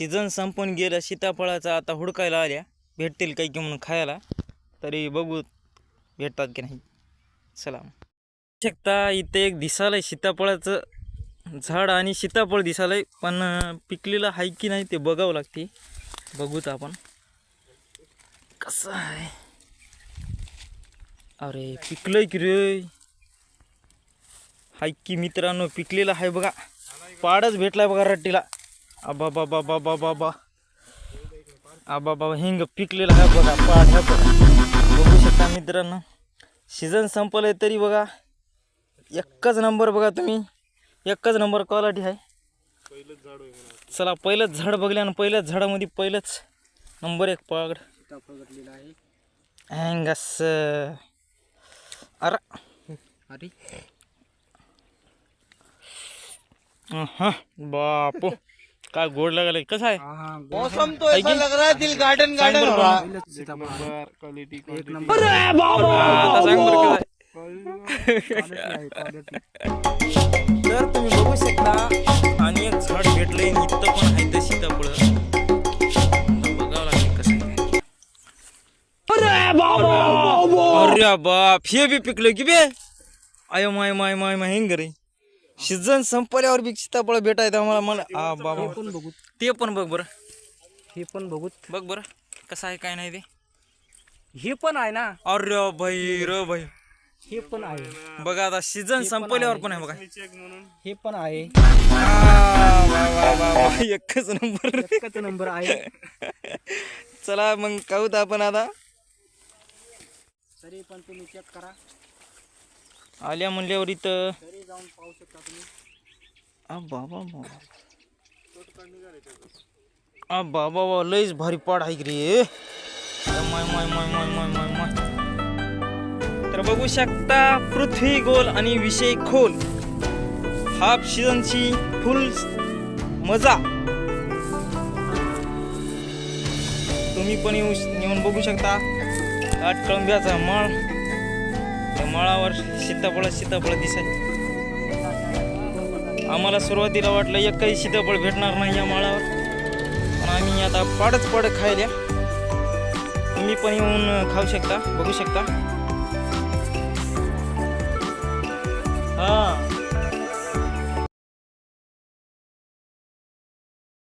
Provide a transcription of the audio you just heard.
Season संपून गेला सीताफळाचा, आता हुडकायला आल्या भेटतील काही की म्हणून खायला, तरी बघू भेटतात की नाही. चला शकता इथे एक दिसालंय सीताफळाचं झाड आणि सीताफळ दिसालंय, पण पिकलेलं आहे की नाही ते बघावं लागते. बघूत आपण कसं आहे. अरे पिकलंय की रे, हाय की मित्रांनो पिकलेलं आहे बघा. पाडच भेटलाय बघा रट्टीला. आबा बाबा बाबा बाबा आबा बाबा हिंग पिकलेलं आहे बघा. पाड ह्या बघा, बघू शकता मित्रांनो. सीझन संपलंय तरी बघा एकच नंबर बघा तुम्ही, एकच नंबर क्वालिटी आहे. चला पहिलंच झाड बघल्या आणि पहिल्याच झाडामध्ये पहिलंच नंबर 1 पाड हँगस. अरे हां बापू काय गोड लागले. कसं आहे मौसम तो ऐसा लग रहा है दिल गार्डन गार्डन हो रहा है. आता सांग बरं तर तुम्ही बघू शकता. आणि एक झाड भेटलंय इथं पण आहे ते सीताफळ. बघावं लागेल कसं आहे. अरे बाप हे बी पिकलं की बे. आय माय माय माय माय हिंग रे. सीझन संपल्यावर बी सीताफळ भेटायचं आम्हाला. मला बाबा ते पण बघ बरं, हे पण बघू. बघ बरं कसं आहे काय नाही ते. हे पण आहे ना. अरे भाई र भाई हे पण आहे बघा. आता सीझन संपल्यावर पण आहे बघा. हे पण आहे. एकच नंबर, एकच नंबर आहे. चला मग खाऊत आपण आता. तरी पण तुम्ही चेक करा. आल्या म्हणल्यावर इथं तरी जाऊन पाहू शकता तुम्ही. बाबा लईच भारी पाड आहे की रे. माय माय माय माय माय माय माय. तर बघू शकता पृथ्वी गोल आणि विषय खोल. हाफ सीझनची फुल मजा तुम्ही पण येऊन बघू शकता. काटकळंब्याचा माळ, त्या माळावर सीताफळ दिसाय. आम्हाला सुरुवातीला वाटलं एकही सीताफळ भेटणार नाही या माळावर, पण आम्ही आता पाड खायल्या. तुम्ही पण येऊन खाऊ शकता, बघू शकता. हां